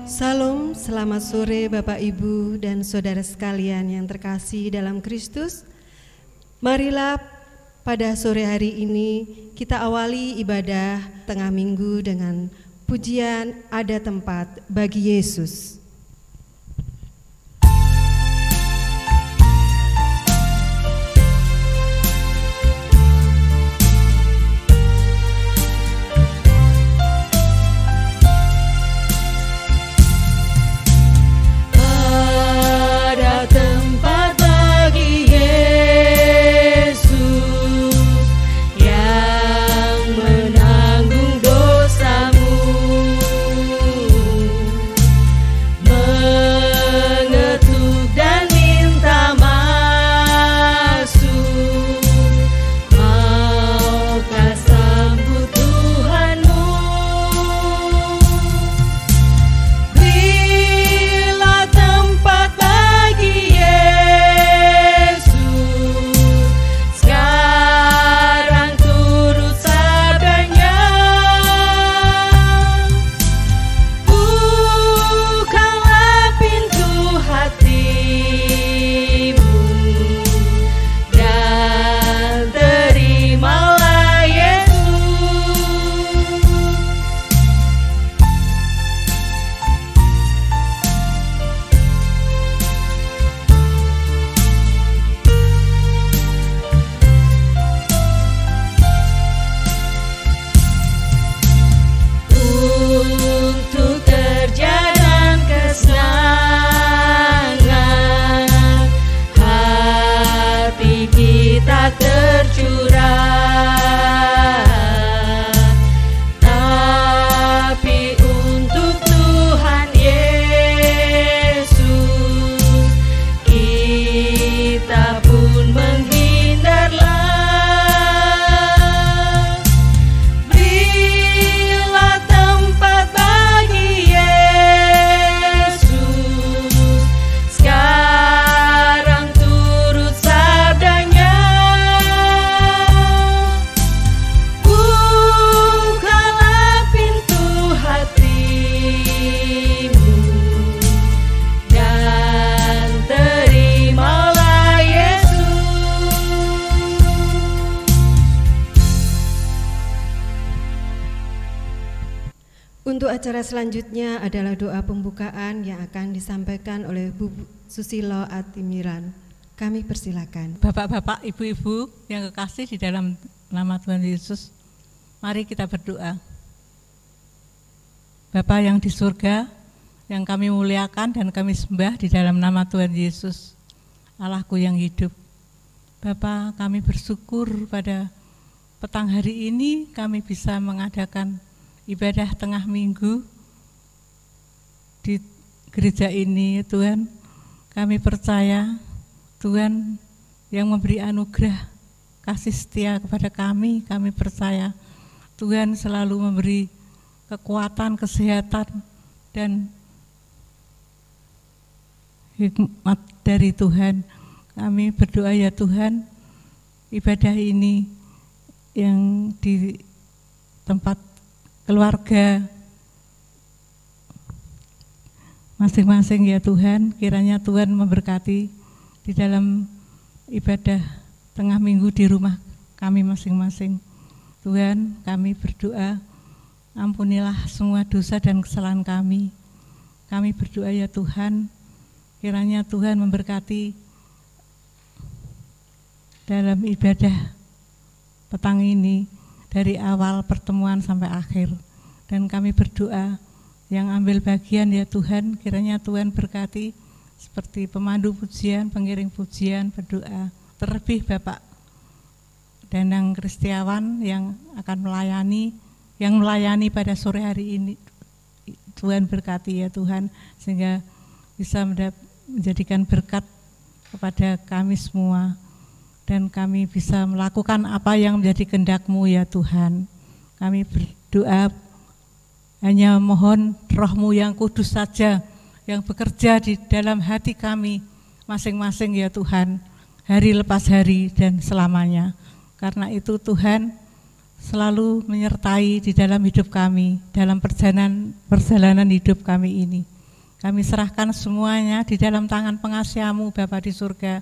Salam, selamat sore Bapak Ibu dan saudara sekalian yang terkasih dalam Kristus. Marilah pada sore hari ini kita awali ibadah tengah minggu dengan pujian Ada Tempat Bagi Yesus. Untuk acara selanjutnya adalah doa pembukaan yang akan disampaikan oleh Bu Susilo Atimiran. Kami persilakan. Bapak-bapak, ibu-ibu yang kekasih di dalam nama Tuhan Yesus, mari kita berdoa. Bapa yang di surga, yang kami muliakan dan kami sembah di dalam nama Tuhan Yesus, Allahku yang hidup. Bapa, kami bersyukur pada petang hari ini kami bisa mengadakan ibadah tengah minggu di gereja ini. Tuhan, kami percaya Tuhan yang memberi anugerah kasih setia kepada kami percaya Tuhan selalu memberi kekuatan, kesehatan dan hikmat dari Tuhan. Kami berdoa ya Tuhan, ibadah ini yang di tempat keluarga masing-masing ya Tuhan, kiranya Tuhan memberkati di dalam ibadah tengah minggu di rumah kami masing-masing. Tuhan, kami berdoa, ampunilah semua dosa dan kesalahan kami. Kami berdoa ya Tuhan, kiranya Tuhan memberkati dalam ibadah petang ini, dari awal pertemuan sampai akhir. Dan kami berdoa, yang ambil bagian ya Tuhan, kiranya Tuhan berkati seperti pemandu pujian, pengiring pujian, berdoa. Terlebih Bapak Danang Kristiawan yang akan melayani pada sore hari ini. Tuhan berkati ya Tuhan, sehingga bisa menjadikan berkat kepada kami semua. Dan kami bisa melakukan apa yang menjadi kehendak-Mu ya Tuhan. Kami berdoa hanya mohon Roh-Mu yang kudus saja yang bekerja di dalam hati kami masing-masing ya Tuhan, hari lepas hari dan selamanya. Karena itu Tuhan selalu menyertai di dalam hidup kami, dalam perjalanan hidup kami ini. Kami serahkan semuanya di dalam tangan pengasih-Mu Bapa di surga,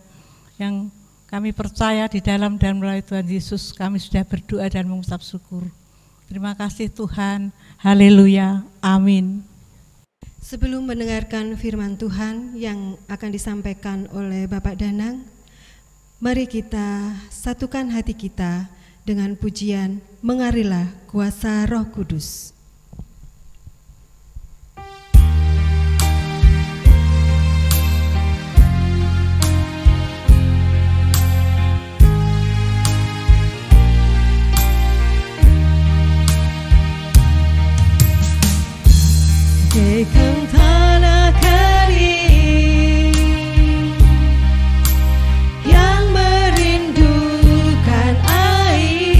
yang kami percaya di dalam dan melalui Tuhan Yesus kami sudah berdoa dan mengucap syukur. Terima kasih Tuhan. Haleluya. Amin. Sebelum mendengarkan firman Tuhan yang akan disampaikan oleh Bapak Danang, mari kita satukan hati kita dengan pujian Mengarilah Kuasa Roh Kudus. Bagaikan tanah kering yang merindukan air,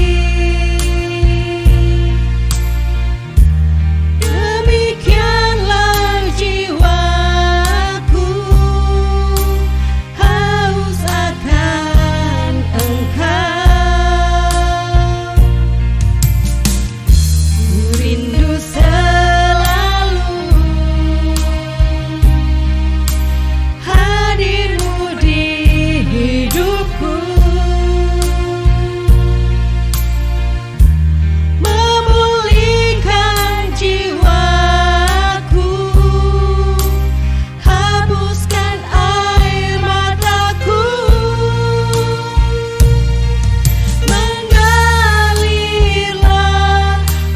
demikianlah jiwaku haus akan Engkau. Ku rindu hadirmu di hidupku, memulihkan jiwaku, hapuskan air mataku, mengalirlah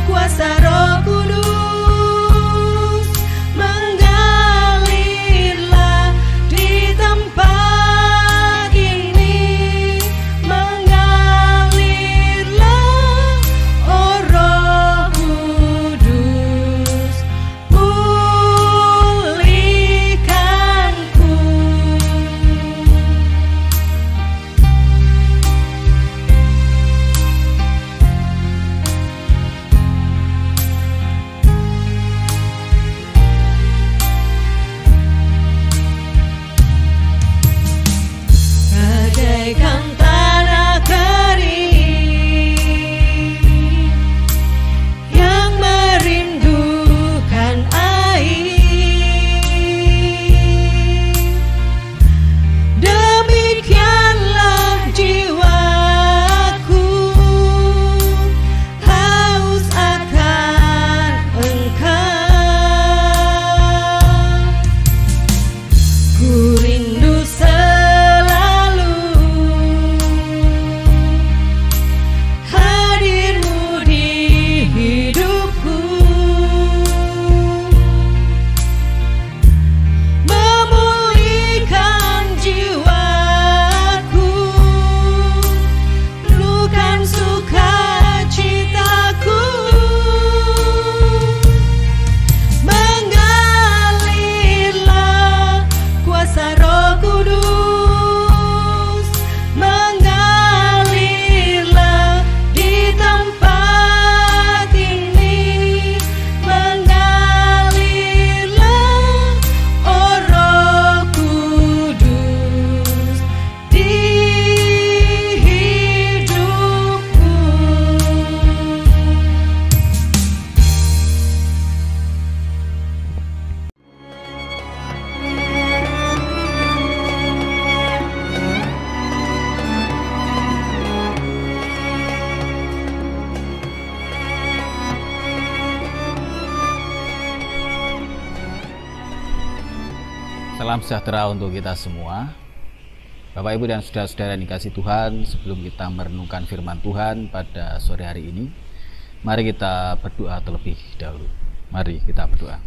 kuasa Roh Kudus, mengalirlah di tempat ini, mengalirlah, oh Roh Kudus, pulihkanku. Bagaikan tanah kering yang merindukan air, demikianlah jiwaku haus akan Engkau. Ku rindu hadirmu di hidupku, memulihkan jiwaku, penuhkan sukacitaku, mengalirlah kuasa Roh Kudus, mengalirlah di tempat ini, mengalirlah, oh Roh Kudus, di hidupku. Salam sejahtera untuk kita semua. Bapak, Ibu, dan saudara-saudara yang dikasihi Tuhan, sebelum kita merenungkan firman Tuhan pada sore hari ini, mari kita berdoa terlebih dahulu. Mari kita berdoa.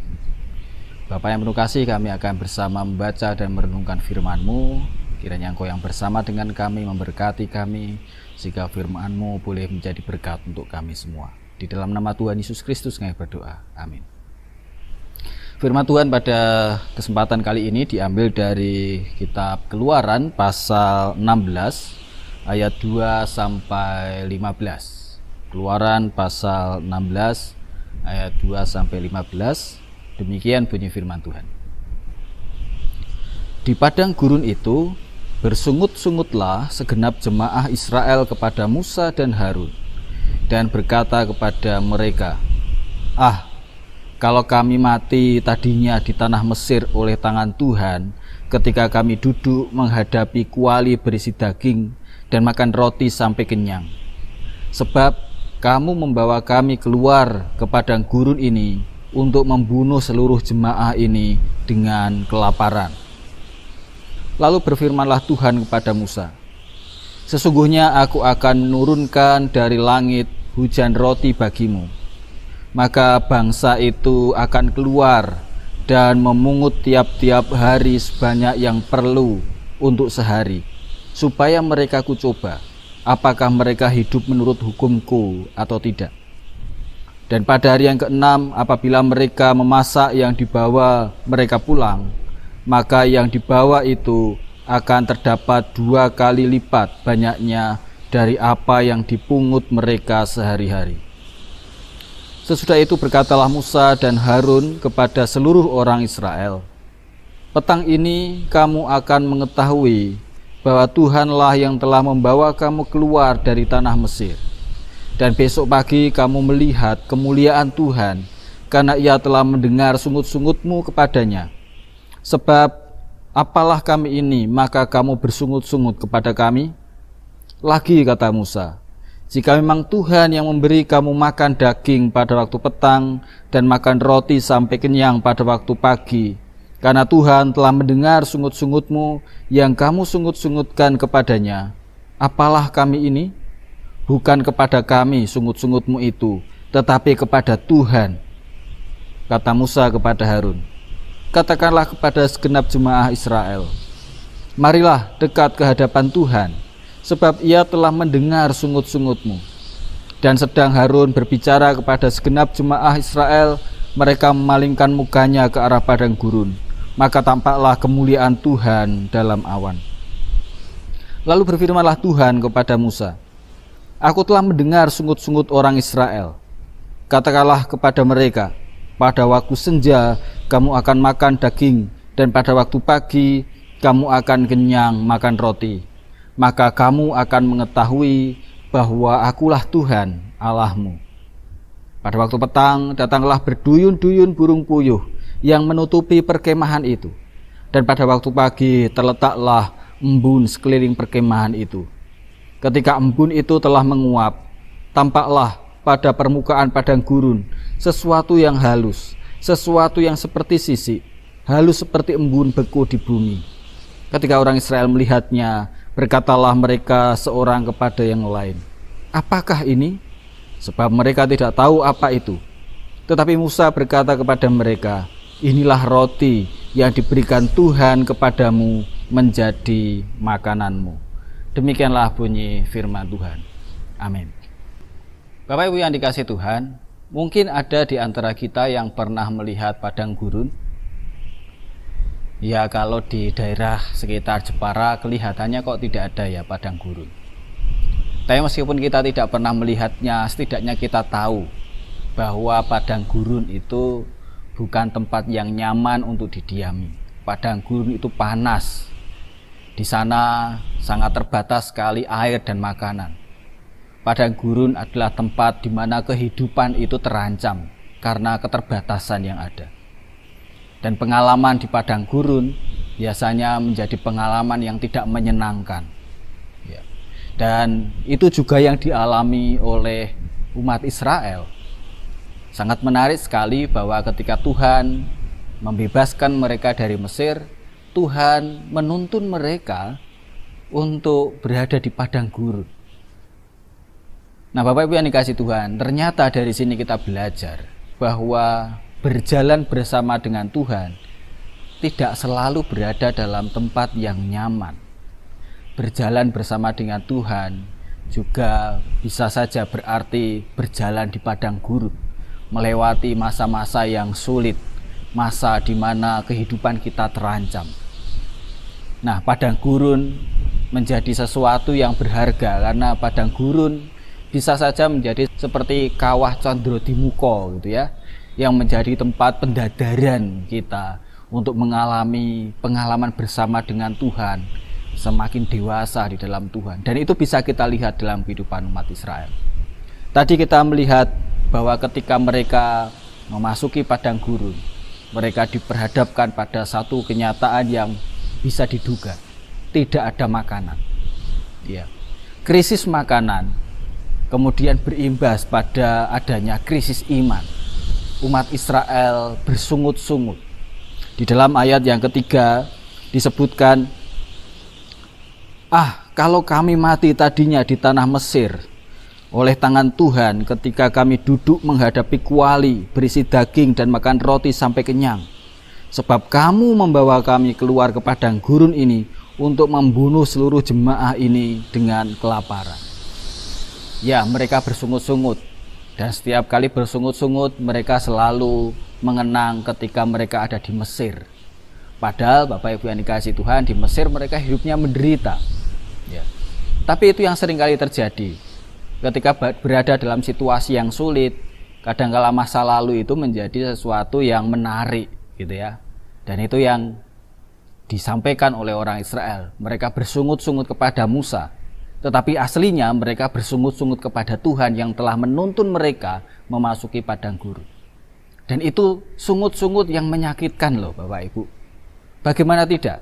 Bapa yang penuh kasih, kami akan bersama membaca dan merenungkan firman-Mu. Kiranya Engkau yang bersama dengan kami memberkati kami, sehingga firman-Mu boleh menjadi berkat untuk kami semua. Di dalam nama Tuhan Yesus Kristus kami berdoa. Amin. Firman Tuhan pada kesempatan kali ini diambil dari kitab Keluaran pasal 16 ayat 2 sampai 15. Keluaran pasal 16 ayat 2 sampai 15. Demikian bunyi firman Tuhan. Di padang gurun itu bersungut-sungutlah segenap jemaah Israel kepada Musa dan Harun, dan berkata kepada mereka, kalau kami mati tadinya di tanah Mesir oleh tangan Tuhan, ketika kami duduk menghadapi kuali berisi daging dan makan roti sampai kenyang. Sebab kamu membawa kami keluar ke padang gurun ini untuk membunuh seluruh jemaah ini dengan kelaparan. Lalu berfirmanlah Tuhan kepada Musa, sesungguhnya aku akan menurunkan dari langit hujan roti bagimu. Maka bangsa itu akan keluar dan memungut tiap-tiap hari sebanyak yang perlu untuk sehari, supaya mereka kucoba apakah mereka hidup menurut hukumku atau tidak. Dan pada hari yang ke-6, apabila mereka memasak yang dibawa mereka pulang, maka yang dibawa itu akan terdapat 2 kali lipat banyaknya dari apa yang dipungut mereka sehari-hari. Sesudah itu berkatalah Musa dan Harun kepada seluruh orang Israel, petang ini kamu akan mengetahui bahwa Tuhanlah yang telah membawa kamu keluar dari tanah Mesir. Dan besok pagi kamu melihat kemuliaan Tuhan, karena ia telah mendengar sungut-sungutmu kepadanya. Sebab apalah kami ini, maka kamu bersungut-sungut kepada kami? Lagi kata Musa, jika memang Tuhan yang memberi kamu makan daging pada waktu petang dan makan roti sampai kenyang pada waktu pagi, karena Tuhan telah mendengar sungut-sungutmu yang kamu sungut-sungutkan kepadanya, apalah kami ini? Bukan kepada kami sungut-sungutmu itu, tetapi kepada Tuhan. Kata Musa kepada Harun, katakanlah kepada segenap jemaah Israel, marilah dekat ke hadapan Tuhan, sebab ia telah mendengar sungut-sungutmu. Dan sedang Harun berbicara kepada segenap jemaah Israel, mereka memalingkan mukanya ke arah padang gurun, maka tampaklah kemuliaan Tuhan dalam awan. Lalu berfirmanlah Tuhan kepada Musa, aku telah mendengar sungut-sungut orang Israel. Katakanlah kepada mereka, pada waktu senja kamu akan makan daging, dan pada waktu pagi kamu akan kenyang makan roti. Maka kamu akan mengetahui bahwa akulah Tuhan Allahmu. Pada waktu petang datanglah berduyun-duyun burung puyuh yang menutupi perkemahan itu. Dan pada waktu pagi terletaklah embun sekeliling perkemahan itu. Ketika embun itu telah menguap, tampaklah pada permukaan padang gurun sesuatu yang halus, sesuatu yang seperti sisik, halus seperti embun beku di bumi. Ketika orang Israel melihatnya, berkatalah mereka seorang kepada yang lain, apakah ini? Sebab mereka tidak tahu apa itu. Tetapi Musa berkata kepada mereka, inilah roti yang diberikan Tuhan kepadamu menjadi makananmu. Demikianlah bunyi firman Tuhan. Amin. Bapak Ibu yang dikasihi Tuhan, mungkin ada di antara kita yang pernah melihat padang gurun. Ya, kalau di daerah sekitar Jepara kelihatannya kok tidak ada ya padang gurun. Tapi meskipun kita tidak pernah melihatnya, setidaknya kita tahu bahwa padang gurun itu bukan tempat yang nyaman untuk didiami. Padang gurun itu panas. Di sana sangat terbatas sekali air dan makanan. Padang gurun adalah tempat di mana kehidupan itu terancam karena keterbatasan yang ada. Dan pengalaman di padang gurun biasanya menjadi pengalaman yang tidak menyenangkan. Dan itu juga yang dialami oleh umat Israel. Sangat menarik sekali bahwa ketika Tuhan membebaskan mereka dari Mesir, Tuhan menuntun mereka untuk berada di padang gurun. Nah, Bapak Ibu yang dikasihi Tuhan, ternyata dari sini kita belajar bahwa berjalan bersama dengan Tuhan tidak selalu berada dalam tempat yang nyaman. Berjalan bersama dengan Tuhan juga bisa saja berarti berjalan di padang gurun, melewati masa-masa yang sulit, masa di mana kehidupan kita terancam. Nah, padang gurun menjadi sesuatu yang berharga karena padang gurun bisa saja menjadi seperti kawah Condro-Dimuko gitu ya, yang menjadi tempat pendadaran kita untuk mengalami pengalaman bersama dengan Tuhan, semakin dewasa di dalam Tuhan. Dan itu bisa kita lihat dalam kehidupan umat Israel. Tadi kita melihat bahwa ketika mereka memasuki padang gurun, mereka diperhadapkan pada satu kenyataan yang bisa diduga, tidak ada makanan. Ya. Krisis makanan kemudian berimbas pada adanya krisis iman. Umat Israel bersungut-sungut. Di dalam ayat yang ketiga disebutkan, kalau kami mati tadinya di tanah Mesir oleh tangan Tuhan ketika kami duduk menghadapi kuali berisi daging dan makan roti sampai kenyang. Sebab kamu membawa kami keluar ke padang gurun ini untuk membunuh seluruh jemaah ini dengan kelaparan. Ya, mereka bersungut-sungut. Dan setiap kali bersungut-sungut mereka selalu mengenang ketika mereka ada di Mesir. Padahal Bapak Ibu yang dikasihi Tuhan, di Mesir mereka hidupnya menderita. Ya. Tapi itu yang seringkali terjadi. Ketika berada dalam situasi yang sulit, kadangkala masa lalu itu menjadi sesuatu yang menarik, gitu ya. Dan itu yang disampaikan oleh orang Israel. Mereka bersungut-sungut kepada Musa, tetapi aslinya mereka bersungut-sungut kepada Tuhan yang telah menuntun mereka memasuki padang gurun. Dan itu sungut-sungut yang menyakitkan loh Bapak Ibu. Bagaimana tidak?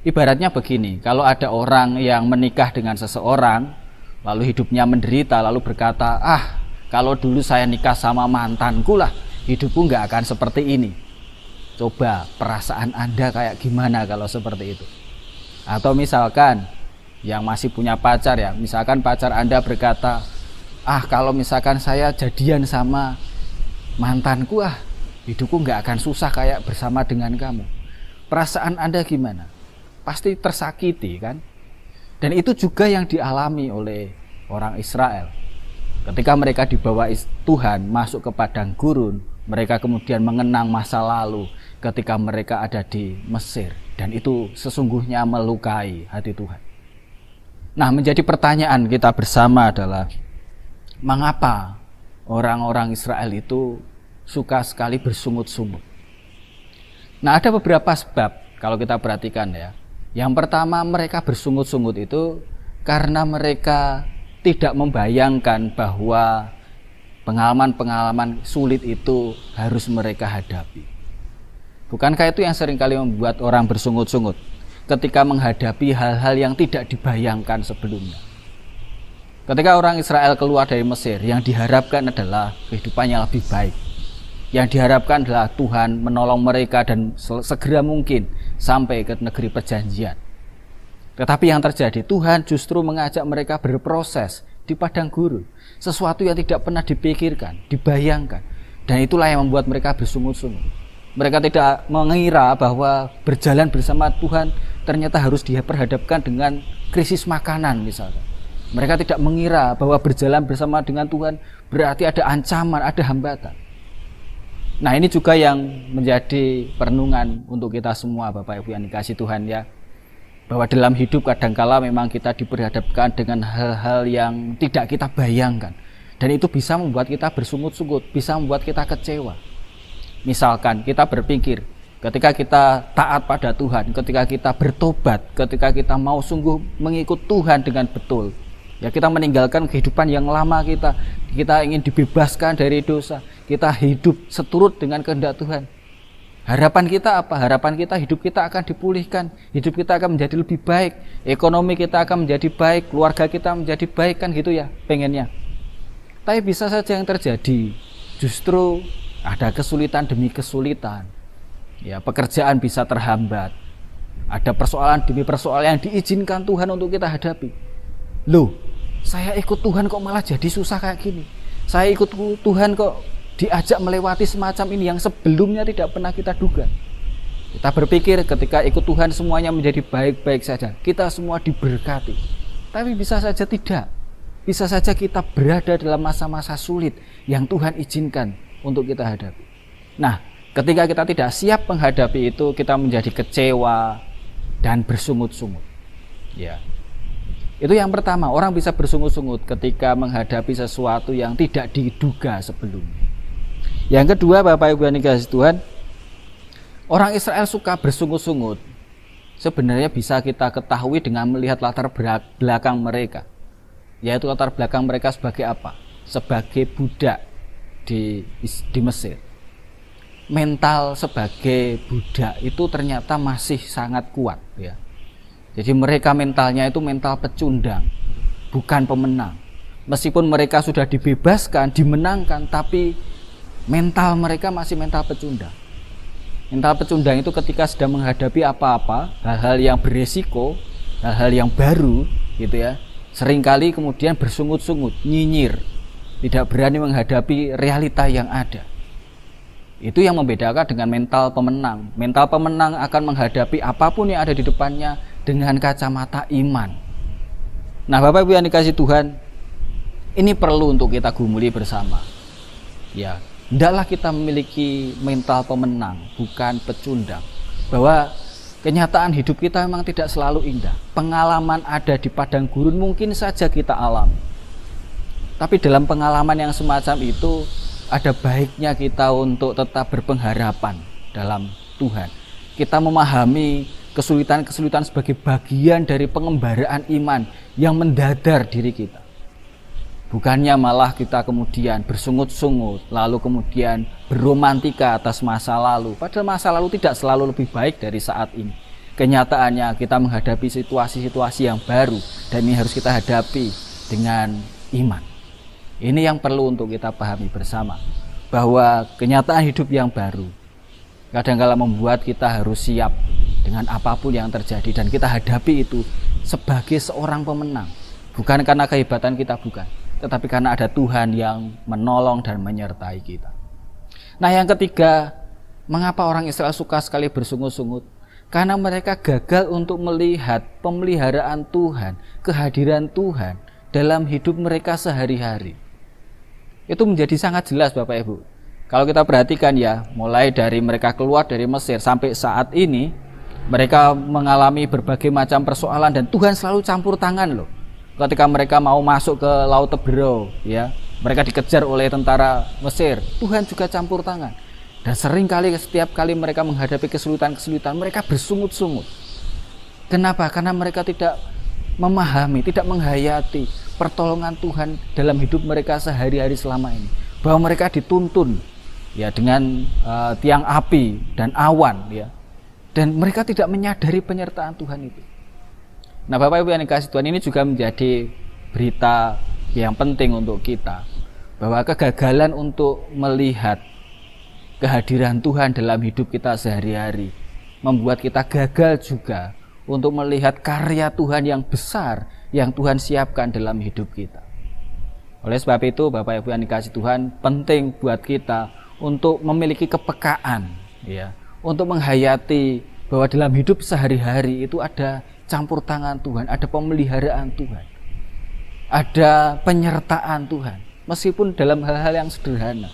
Ibaratnya begini, kalau ada orang yang menikah dengan seseorang, lalu hidupnya menderita, lalu berkata, kalau dulu saya nikah sama mantanku lah, hidupku nggak akan seperti ini. Coba perasaan Anda kayak gimana kalau seperti itu? Atau misalkan yang masih punya pacar ya, misalkan pacar Anda berkata, kalau misalkan saya jadian sama mantanku, hidupku nggak akan susah kayak bersama dengan kamu. Perasaan Anda gimana? Pasti tersakiti kan? Dan itu juga yang dialami oleh orang Israel. Ketika mereka dibawa Tuhan masuk ke padang gurun, mereka kemudian mengenang masa lalu ketika mereka ada di Mesir. Dan itu sesungguhnya melukai hati Tuhan. Nah, menjadi pertanyaan kita bersama adalah, mengapa orang-orang Israel itu suka sekali bersungut-sungut? Nah, ada beberapa sebab kalau kita perhatikan ya. Yang pertama, mereka bersungut-sungut itu karena mereka tidak membayangkan bahwa pengalaman-pengalaman sulit itu harus mereka hadapi. Bukankah itu yang seringkali membuat orang bersungut-sungut ketika menghadapi hal-hal yang tidak dibayangkan sebelumnya? Ketika orang Israel keluar dari Mesir, yang diharapkan adalah kehidupan yang lebih baik. Yang diharapkan adalah Tuhan menolong mereka dan segera mungkin sampai ke negeri perjanjian. Tetapi yang terjadi, Tuhan justru mengajak mereka berproses di padang gurun. Sesuatu yang tidak pernah dipikirkan, dibayangkan. Dan itulah yang membuat mereka bersungut-sungut. Mereka tidak mengira bahwa berjalan bersama Tuhan ternyata harus diperhadapkan dengan krisis makanan misalnya. Mereka tidak mengira bahwa berjalan bersama dengan Tuhan berarti ada ancaman, ada hambatan. Nah, ini juga yang menjadi perenungan untuk kita semua Bapak Ibu yang dikasihi Tuhan ya. Bahwa dalam hidup kadangkala memang kita diperhadapkan dengan hal-hal yang tidak kita bayangkan. Dan itu bisa membuat kita bersungut-sungut, bisa membuat kita kecewa. Misalkan kita berpikir, ketika kita taat pada Tuhan, ketika kita bertobat, ketika kita mau sungguh mengikut Tuhan dengan betul, ya kita meninggalkan kehidupan yang lama kita ingin dibebaskan dari dosa, kita hidup seturut dengan kehendak Tuhan. Harapan kita apa? Harapan kita hidup kita akan dipulihkan, hidup kita akan menjadi lebih baik, ekonomi kita akan menjadi baik, keluarga kita menjadi baik, kan gitu ya pengennya. Tapi bisa saja yang terjadi justru ada kesulitan demi kesulitan. Ya, pekerjaan bisa terhambat. Ada persoalan demi persoalan yang diizinkan Tuhan untuk kita hadapi. Loh, saya ikut Tuhan kok malah jadi susah kayak gini. Saya ikut Tuhan kok diajak melewati semacam ini yang sebelumnya tidak pernah kita duga. Kita berpikir ketika ikut Tuhan semuanya menjadi baik-baik saja, kita semua diberkati. Tapi bisa saja tidak. Bisa saja kita berada dalam masa-masa sulit yang Tuhan izinkan untuk kita hadapi. Nah, ketika kita tidak siap menghadapi itu, kita menjadi kecewa dan bersungut-sungut. Ya. Itu yang pertama, orang bisa bersungut-sungut ketika menghadapi sesuatu yang tidak diduga sebelumnya. Yang kedua, Bapak Ibu yang dikasihi Tuhan, orang Israel suka bersungut-sungut. Sebenarnya bisa kita ketahui dengan melihat latar belakang mereka. Yaitu latar belakang mereka sebagai apa? Sebagai budak. di Mesir, mental sebagai budak itu ternyata masih sangat kuat ya. Jadi mereka mentalnya itu mental pecundang, bukan pemenang. Meskipun mereka sudah dibebaskan, dimenangkan, tapi mental mereka masih mental pecundang. Mental pecundang itu ketika sedang menghadapi apa-apa, hal-hal yang beresiko, hal-hal yang baru gitu ya, seringkali kemudian bersungut-sungut, nyinyir, tidak berani menghadapi realita yang ada. Itu yang membedakan dengan mental pemenang. Mental pemenang akan menghadapi apapun yang ada di depannya dengan kacamata iman. Nah, Bapak Ibu yang dikasihi Tuhan, ini perlu untuk kita gumuli bersama. Ya, hendaklah kita memiliki mental pemenang, bukan pecundang. Bahwa kenyataan hidup kita memang tidak selalu indah. Pengalaman ada di padang gurun mungkin saja kita alami. Tapi dalam pengalaman yang semacam itu, ada baiknya kita untuk tetap berpengharapan dalam Tuhan. Kita memahami kesulitan-kesulitan sebagai bagian dari pengembaraan iman yang mendadar diri kita. Bukannya malah kita kemudian bersungut-sungut, lalu kemudian berromantika atas masa lalu. Padahal masa lalu tidak selalu lebih baik dari saat ini. Kenyataannya kita menghadapi situasi-situasi yang baru, dan ini harus kita hadapi dengan iman. Ini yang perlu untuk kita pahami bersama, bahwa kenyataan hidup yang baru kadang-kala membuat kita harus siap dengan apapun yang terjadi, dan kita hadapi itu sebagai seorang pemenang. Bukan karena kehebatan kita, bukan, tetapi karena ada Tuhan yang menolong dan menyertai kita. Nah, yang ketiga, mengapa orang Israel suka sekali bersungut-sungut? Karena mereka gagal untuk melihat pemeliharaan Tuhan, kehadiran Tuhan dalam hidup mereka sehari-hari. Itu menjadi sangat jelas, Bapak Ibu. Kalau kita perhatikan ya, mulai dari mereka keluar dari Mesir sampai saat ini, mereka mengalami berbagai macam persoalan, dan Tuhan selalu campur tangan loh. Ketika mereka mau masuk ke Laut Teberau ya, mereka dikejar oleh tentara Mesir, Tuhan juga campur tangan. Dan seringkali setiap kali mereka menghadapi kesulitan-kesulitan, mereka bersungut-sungut. Kenapa? Karena mereka tidak memahami, tidak menghayati pertolongan Tuhan dalam hidup mereka sehari-hari selama ini. Bahwa mereka dituntun ya dengan tiang api dan awan ya. Dan mereka tidak menyadari penyertaan Tuhan itu. Nah, Bapak Ibu yang dikasihi Tuhan, ini juga menjadi berita yang penting untuk kita, bahwa kegagalan untuk melihat kehadiran Tuhan dalam hidup kita sehari-hari membuat kita gagal juga untuk melihat karya Tuhan yang besar yang Tuhan siapkan dalam hidup kita. Oleh sebab itu, Bapak Ibu yang dikasihi Tuhan, penting buat kita untuk memiliki kepekaan ya, untuk menghayati bahwa dalam hidup sehari-hari itu ada campur tangan Tuhan, ada pemeliharaan Tuhan, ada penyertaan Tuhan, meskipun dalam hal-hal yang sederhana.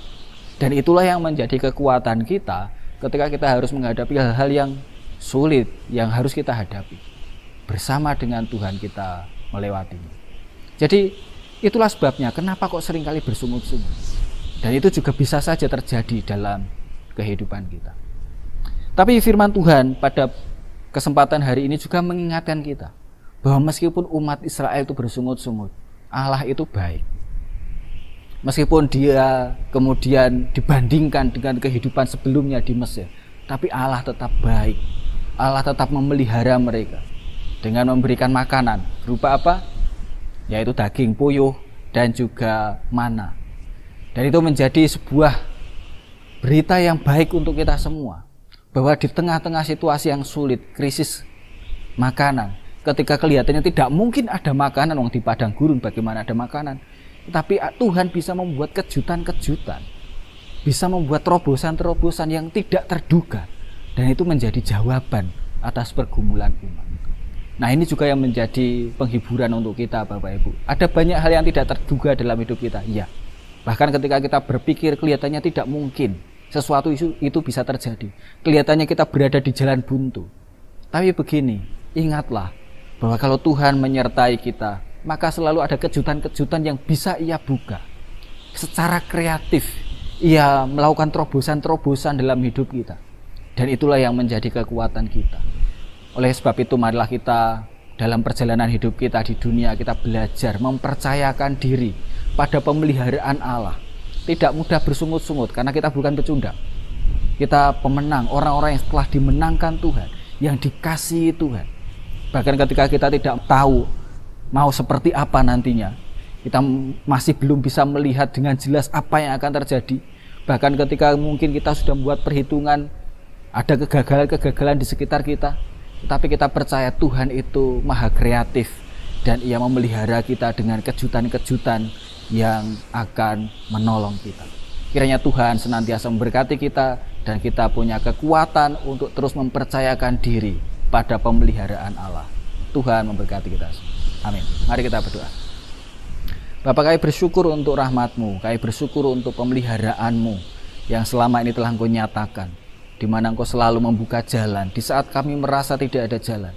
Dan itulah yang menjadi kekuatan kita ketika kita harus menghadapi hal-hal yang sulit yang harus kita hadapi. Bersama dengan Tuhan kita melewatinya. Jadi itulah sebabnya kenapa kok seringkali bersungut-sungut. Dan itu juga bisa saja terjadi dalam kehidupan kita. Tapi firman Tuhan pada kesempatan hari ini juga mengingatkan kita bahwa meskipun umat Israel itu bersungut-sungut, Allah itu baik. Meskipun dia kemudian dibandingkan dengan kehidupan sebelumnya di Mesir, tapi Allah tetap baik. Allah tetap memelihara mereka dengan memberikan makanan berupa apa? Yaitu daging puyuh dan juga mana. Dan itu menjadi sebuah berita yang baik untuk kita semua, bahwa di tengah-tengah situasi yang sulit, krisis makanan, ketika kelihatannya tidak mungkin ada makanan, wong di padang gurun bagaimana ada makanan, tapi Tuhan bisa membuat kejutan-kejutan, bisa membuat terobosan-terobosan yang tidak terduga, dan itu menjadi jawaban atas pergumulan umat. Nah, ini juga yang menjadi penghiburan untuk kita, Bapak Ibu. Ada banyak hal yang tidak terduga dalam hidup kita, iya. Bahkan ketika kita berpikir kelihatannya tidak mungkin sesuatu itu bisa terjadi, kelihatannya kita berada di jalan buntu. Tapi begini, ingatlah bahwa kalau Tuhan menyertai kita, maka selalu ada kejutan-kejutan yang bisa Ia buka. Secara kreatif, Ia melakukan terobosan-terobosan dalam hidup kita. Dan itulah yang menjadi kekuatan kita. Oleh sebab itu, marilah kita dalam perjalanan hidup kita di dunia, kita belajar mempercayakan diri pada pemeliharaan Allah. tidak mudah bersungut-sungut karena kita bukan pecundang. Kita pemenang, orang-orang yang telah dimenangkan Tuhan, yang dikasihi Tuhan. Bahkan ketika kita tidak tahu mau seperti apa nantinya, kita masih belum bisa melihat dengan jelas apa yang akan terjadi. Bahkan ketika mungkin kita sudah membuat perhitungan, ada kegagalan-kegagalan di sekitar kita, tetapi kita percaya Tuhan itu maha kreatif dan Ia memelihara kita dengan kejutan-kejutan yang akan menolong kita. Kiranya Tuhan senantiasa memberkati kita dan kita punya kekuatan untuk terus mempercayakan diri pada pemeliharaan Allah. Tuhan memberkati kita. Amin. Mari kita berdoa. Bapa, kami bersyukur untuk rahmat-Mu, kami bersyukur untuk pemeliharaan-Mu yang selama ini telah Engkau nyatakan, di mana Engkau selalu membuka jalan di saat kami merasa tidak ada jalan.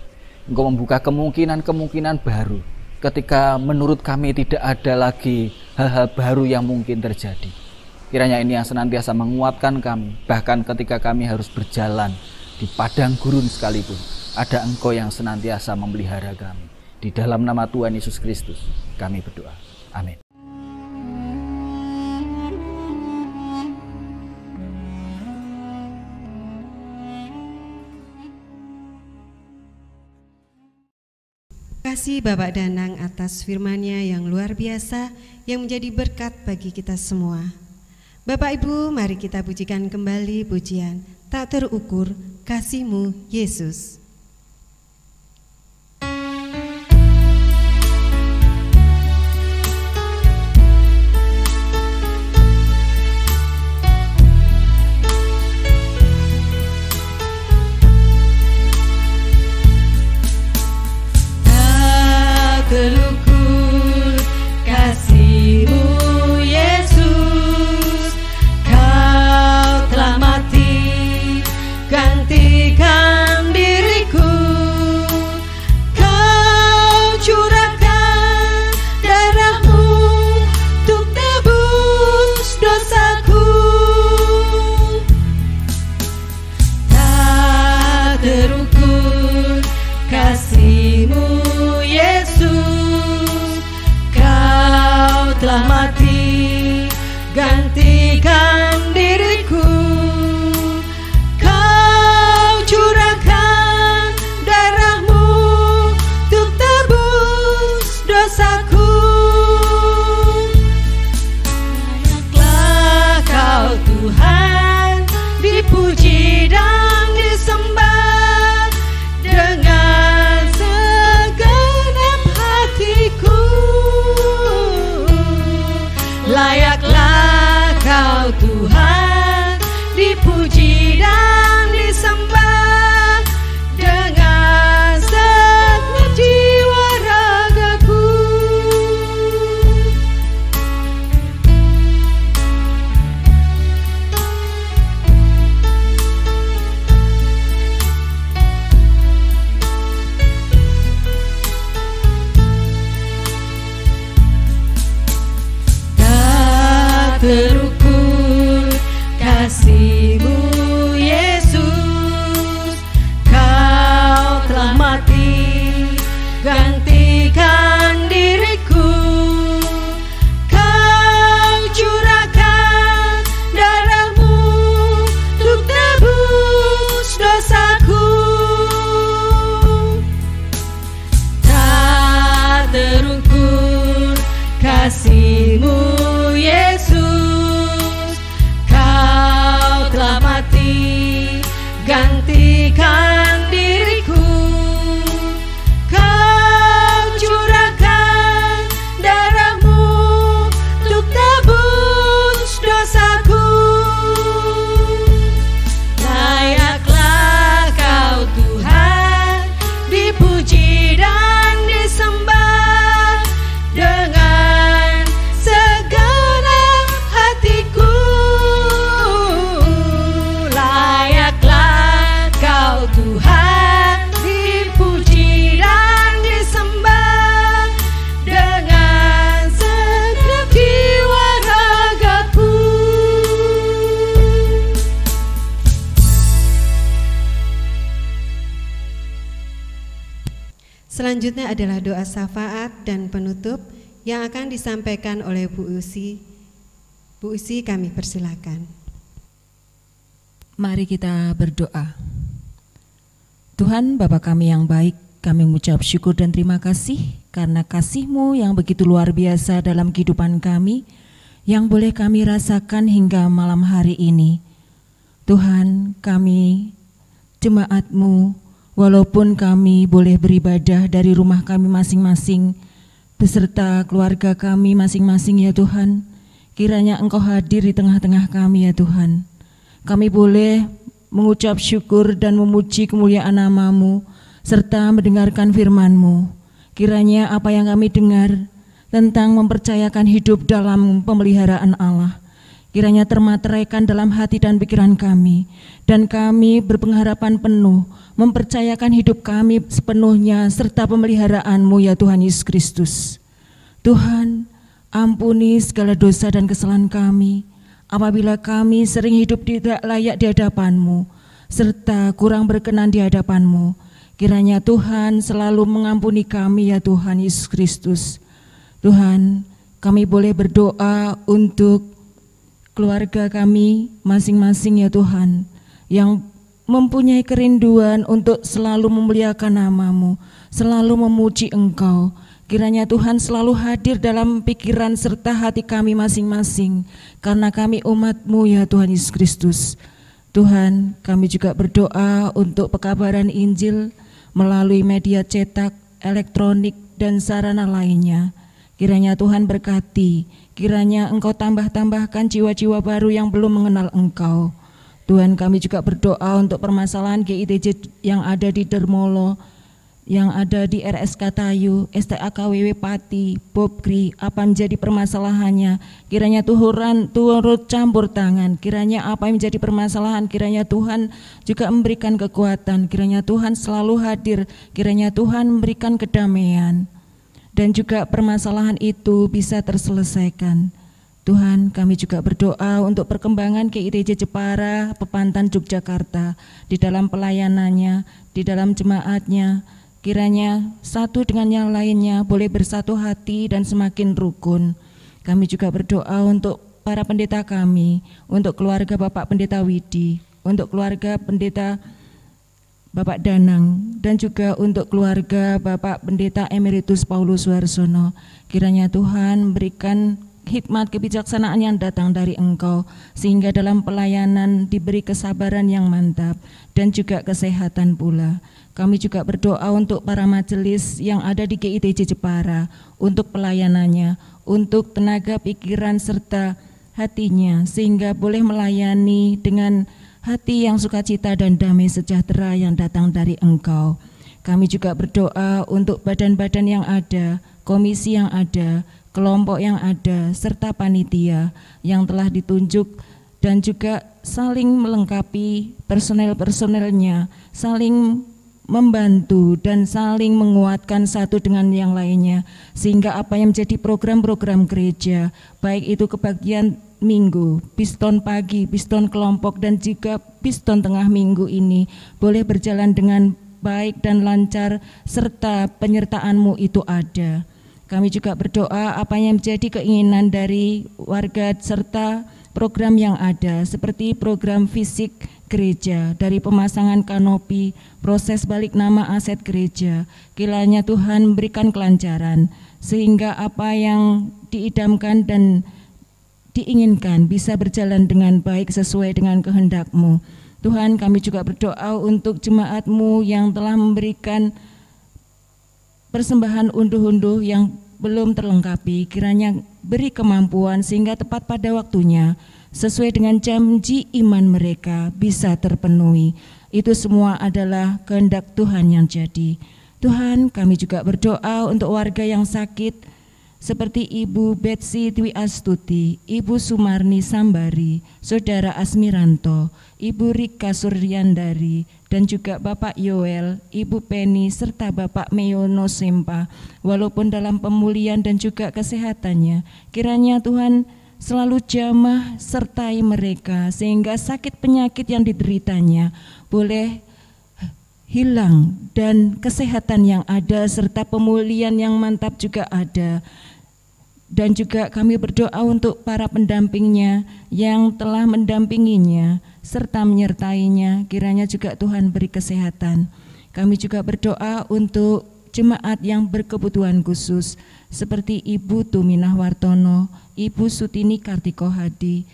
Engkau membuka kemungkinan-kemungkinan baru ketika menurut kami tidak ada lagi hal-hal baru yang mungkin terjadi. Kiranya ini yang senantiasa menguatkan kami, bahkan ketika kami harus berjalan di padang gurun sekalipun, ada Engkau yang senantiasa memelihara kami. Di dalam nama Tuhan Yesus Kristus kami berdoa. Amin. Terima kasih Bapak Danang atas firman-Nya yang luar biasa yang menjadi berkat bagi kita semua. Bapak Ibu, mari kita pujikan kembali pujian tak terukur kasih-Mu Yesus. Terukur kasih-Mu Yesus, Kau telah mati gantikan diriku, Kau curahkan darah-Mu untuk tebus dosaku. Tak terukur kasih-Mu Yesus, Kau telah mati gantikan diriku, Kau curahkan darah-Mu untuk tebus dosaku. Layaklah Kau Tuhan dipuji dan disembah dengan segenap hatiku. Layaklah Kau Tuhan dipuji dan disembah dengan segenap jiwa ragaku. Tak terukur kasih-Mu Yesus, Kau telah mati gantikan diriku, Kau curahkan darah-Mu untuk tebus dosaku. Tak terukur kasih-Mu Yesus, Kau telah mati gantikan diriku, Kau curahkan darah-Mu untuk tebus dosaku. Layaklah Kau Tuhan dipuji dan disembah dengan segenap hatiku. Layaklah Kau Tuhan dipuji dan disembah dengan segenap jiwa ragaku. Selanjutnya adalah doa syafaat dan penutup yang akan disampaikan oleh Bu Usi. Bu Usi, kami persilakan. Mari kita berdoa. Tuhan Bapa kami yang baik, kami mengucap syukur dan terima kasih karena kasih-Mu yang begitu luar biasa dalam kehidupan kami, yang boleh kami rasakan hingga malam hari ini. Tuhan, kami jemaat-Mu, walaupun kami boleh beribadah dari rumah kami masing-masing, beserta keluarga kami masing-masing ya Tuhan, kiranya Engkau hadir di tengah-tengah kami ya Tuhan. Kami boleh mengucap syukur dan memuji kemuliaan nama-Mu, serta mendengarkan firman-Mu. Kiranya apa yang kami dengar tentang mempercayakan hidup dalam pemeliharaan Allah, kiranya termateraikan dalam hati dan pikiran kami, dan kami berpengharapan penuh mempercayakan hidup kami sepenuhnya serta pemeliharaan-Mu ya Tuhan Yesus Kristus. Tuhan, ampuni segala dosa dan kesalahan kami apabila kami sering hidup tidak layak di hadapan-Mu serta kurang berkenan di hadapan-Mu. Kiranya Tuhan selalu mengampuni kami ya Tuhan Yesus Kristus. Tuhan, kami boleh berdoa untuk keluarga kami masing-masing ya Tuhan, yang mempunyai kerinduan untuk selalu memuliakan nama-Mu, selalu memuji Engkau. Kiranya Tuhan selalu hadir dalam pikiran serta hati kami masing-masing, karena kami umat-Mu ya Tuhan Yesus Kristus. Tuhan, kami juga berdoa untuk pekabaran Injil melalui media cetak, elektronik, dan sarana lainnya. Kiranya Tuhan berkati, kiranya Engkau tambah-tambahkan jiwa-jiwa baru yang belum mengenal Engkau. Tuhan, kami juga berdoa untuk permasalahan GITJ yang ada di Dermolo, yang ada di RSK Tayu, STAKWW Pati, Bobgri, apa menjadi permasalahannya. Kiranya Tuhan turut campur tangan, kiranya apa yang menjadi permasalahan, kiranya Tuhan juga memberikan kekuatan, kiranya Tuhan selalu hadir, kiranya Tuhan memberikan kedamaian, dan juga permasalahan itu bisa terselesaikan. Tuhan, kami juga berdoa untuk perkembangan GITJ Jepara, Pepantan Yogyakarta, di dalam pelayanannya, di dalam jemaatnya. Kiranya satu dengan yang lainnya boleh bersatu hati dan semakin rukun. Kami juga berdoa untuk para pendeta kami, untuk keluarga Bapak Pendeta Widi, untuk keluarga Pendeta Bapak Danang, dan juga untuk keluarga Bapak Pendeta Emeritus Paulus Warsono. Kiranya Tuhan berikan hikmat kebijaksanaan yang datang dari Engkau, sehingga dalam pelayanan diberi kesabaran yang mantap dan juga kesehatan pula. Kami juga berdoa untuk para majelis yang ada di GITJ Jepara, untuk pelayanannya, untuk tenaga pikiran serta hatinya, sehingga boleh melayani dengan hati yang sukacita dan damai sejahtera yang datang dari Engkau. Kami juga berdoa untuk badan-badan yang ada, komisi yang ada, kelompok yang ada, serta panitia yang telah ditunjuk, dan juga saling melengkapi personel-personelnya, saling membantu dan saling menguatkan satu dengan yang lainnya, sehingga apa yang menjadi program-program gereja, baik itu kebagian minggu, piston pagi, piston kelompok, dan juga piston tengah minggu ini boleh berjalan dengan baik dan lancar, serta penyertaan-Mu itu ada. Kami juga berdoa apa yang menjadi keinginan dari warga serta program yang ada, seperti program fisik gereja, dari pemasangan kanopi, proses balik nama aset gereja. Kiranya Tuhan memberikan kelancaran, sehingga apa yang diidamkan dan diinginkan bisa berjalan dengan baik sesuai dengan kehendak-Mu. Tuhan, kami juga berdoa untuk jemaat-Mu yang telah memberikan persembahan unduh-unduh yang belum terlengkapi. Kiranya beri kemampuan sehingga tepat pada waktunya, sesuai dengan janji iman mereka bisa terpenuhi. Itu semua adalah kehendak Tuhan yang jadi. Tuhan, kami juga berdoa untuk warga yang sakit, seperti Ibu Betsy Dwi Astuti, Ibu Sumarni Sambari, Saudara Asmiranto, Ibu Rika Suryandari, dan juga Bapak Yoel, Ibu Penny, serta Bapak Meyono Sempa, walaupun dalam pemulihan dan juga kesehatannya. Kiranya Tuhan selalu jamah sertai mereka, sehingga sakit penyakit yang dideritanya boleh hilang, dan kesehatan yang ada serta pemulihan yang mantap juga ada. Dan juga kami berdoa untuk para pendampingnya yang telah mendampinginya serta menyertainya, kiranya juga Tuhan beri kesehatan. Kami juga berdoa untuk jemaat yang berkebutuhan khusus seperti Ibu Tuminah Wartono, Ibu Sutini Kartiko Hadi,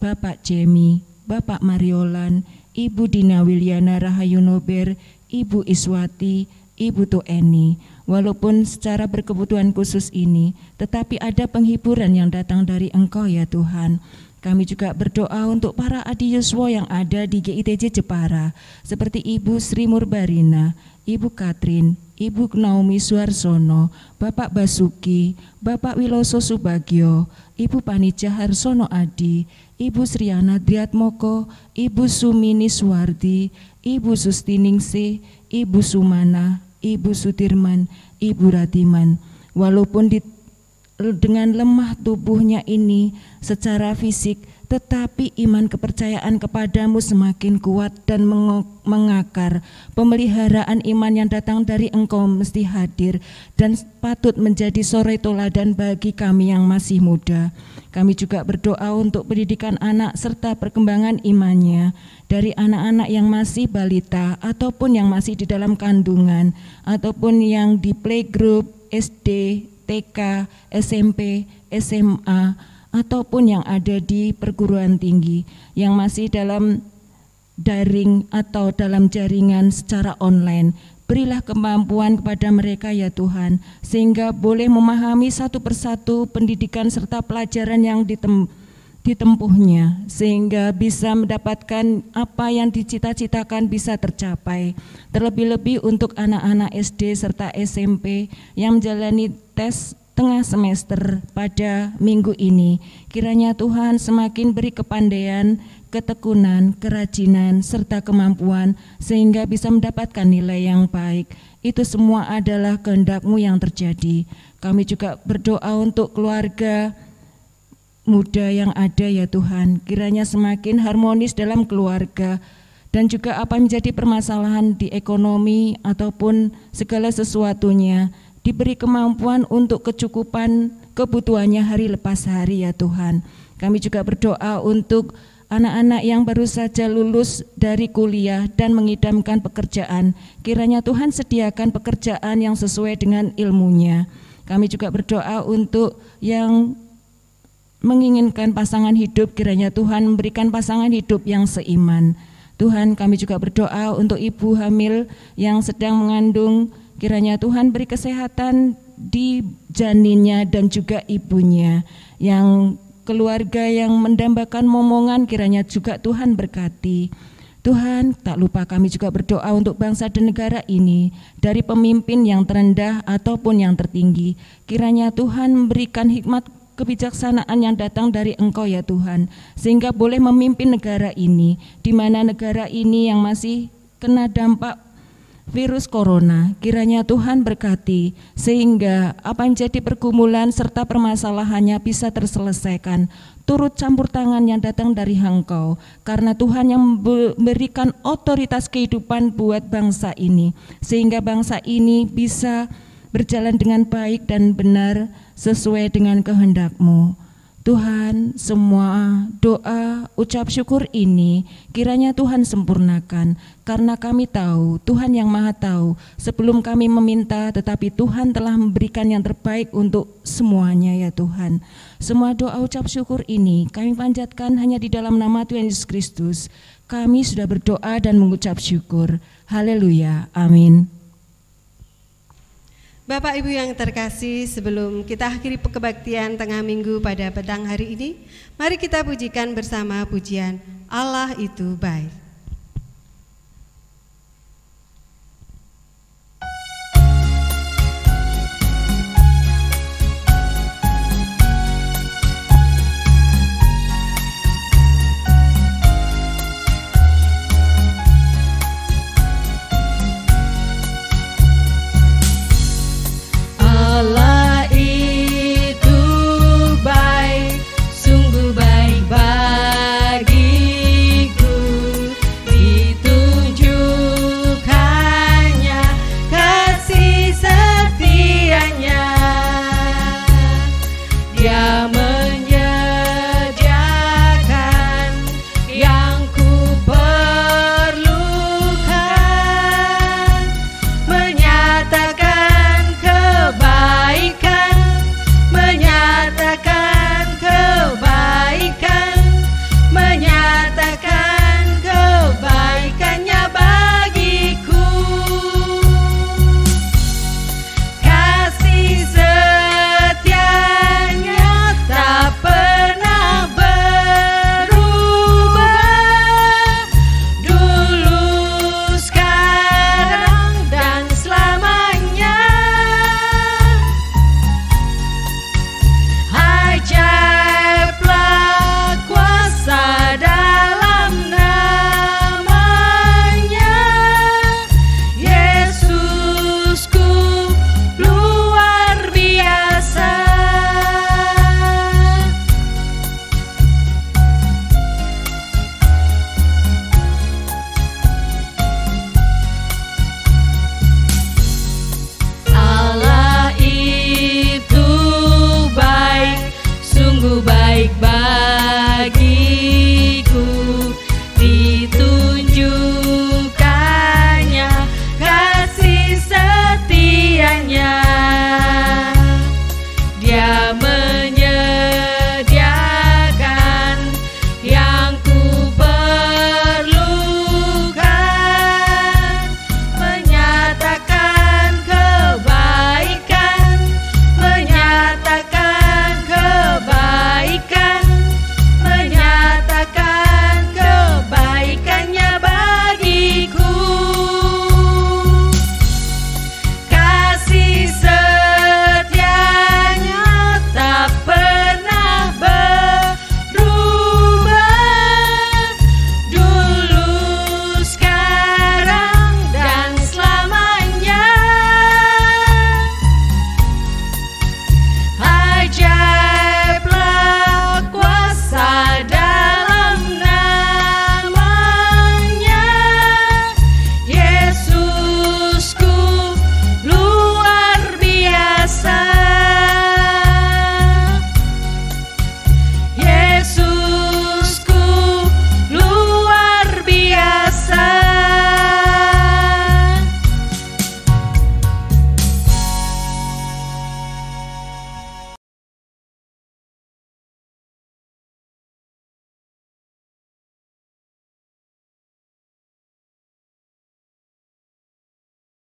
Bapak Jemi, Bapak Mariolan, Ibu Dina Wiliana Rahayu Nober, Ibu Iswati, Ibu Tueni. Walaupun secara berkebutuhan khusus ini, tetapi ada penghiburan yang datang dari Engkau ya Tuhan. Kami juga berdoa untuk para Adi Yuswo yang ada di GITJ Jepara, seperti Ibu Sri Murbarina, Ibu Katrin, Ibu Naomi Suarsono, Bapak Basuki, Bapak Wiloso Subagio, Ibu Panija Harsono Adi, Ibu Sriana Driatmoko, Ibu Sumini Suwardi, Ibu Sustiningsih, Ibu Sumana, Ibu Sudirman, Ibu Ratiman. Walaupun dengan lemah tubuhnya ini secara fisik, tetapi iman kepercayaan kepadamu semakin kuat dan mengakar. Pemeliharaan iman yang datang dari Engkau mesti hadir dan patut menjadi sore teladan bagi kami yang masih muda. Kami juga berdoa untuk pendidikan anak serta perkembangan imannya dari anak-anak yang masih balita ataupun yang masih di dalam kandungan ataupun yang di playgroup, SD, TK, SMP, SMA ataupun yang ada di perguruan tinggi yang masih dalam daring atau dalam jaringan secara online. Berilah kemampuan kepada mereka ya Tuhan, sehingga boleh memahami satu persatu pendidikan serta pelajaran yang ditempuhnya, sehingga bisa mendapatkan apa yang dicita-citakan bisa tercapai. Terlebih-lebih untuk anak-anak SD serta SMP yang menjalani tes tengah semester pada minggu ini. Kiranya Tuhan semakin beri kepandaian, ketekunan, kerajinan, serta kemampuan sehingga bisa mendapatkan nilai yang baik. Itu semua adalah kehendak-Mu yang terjadi. Kami juga berdoa untuk keluarga muda yang ada ya Tuhan. Kiranya semakin harmonis dalam keluarga dan juga apa menjadi permasalahan di ekonomi ataupun segala sesuatunya diberi kemampuan untuk kecukupan kebutuhannya hari lepas hari ya Tuhan. Kami juga berdoa untuk anak-anak yang baru saja lulus dari kuliah dan mengidamkan pekerjaan. Kiranya Tuhan sediakan pekerjaan yang sesuai dengan ilmunya. Kami juga berdoa untuk yang menginginkan pasangan hidup, kiranya Tuhan memberikan pasangan hidup yang seiman. Tuhan, kami juga berdoa untuk ibu hamil yang sedang mengandung, kiranya Tuhan beri kesehatan di janinnya dan juga ibunya. Yang keluarga yang mendambakan momongan, kiranya juga Tuhan berkati. Tuhan, tak lupa kami juga berdoa untuk bangsa dan negara ini, dari pemimpin yang terendah ataupun yang tertinggi. Kiranya Tuhan memberikan hikmat kebijaksanaan yang datang dari Engkau ya Tuhan, sehingga boleh memimpin negara ini, di mana negara ini yang masih kena dampak virus corona. Kiranya Tuhan berkati sehingga apa yang jadi pergumulan serta permasalahannya bisa terselesaikan. Turut campur tangan yang datang dari Engkau, karena Tuhan yang memberikan otoritas kehidupan buat bangsa ini, sehingga bangsa ini bisa berjalan dengan baik dan benar sesuai dengan kehendak-Mu. Tuhan, semua doa, ucap syukur ini kiranya Tuhan sempurnakan, karena kami tahu Tuhan yang Maha Tahu sebelum kami meminta, tetapi Tuhan telah memberikan yang terbaik untuk semuanya ya Tuhan. Semua doa ucap syukur ini kami panjatkan hanya di dalam nama Tuhan Yesus Kristus. Kami sudah berdoa dan mengucap syukur. Haleluya, amin. Bapak Ibu yang terkasih, sebelum kita akhiri kebaktian tengah minggu pada petang hari ini, mari kita pujikan bersama pujian Allah Itu Baik.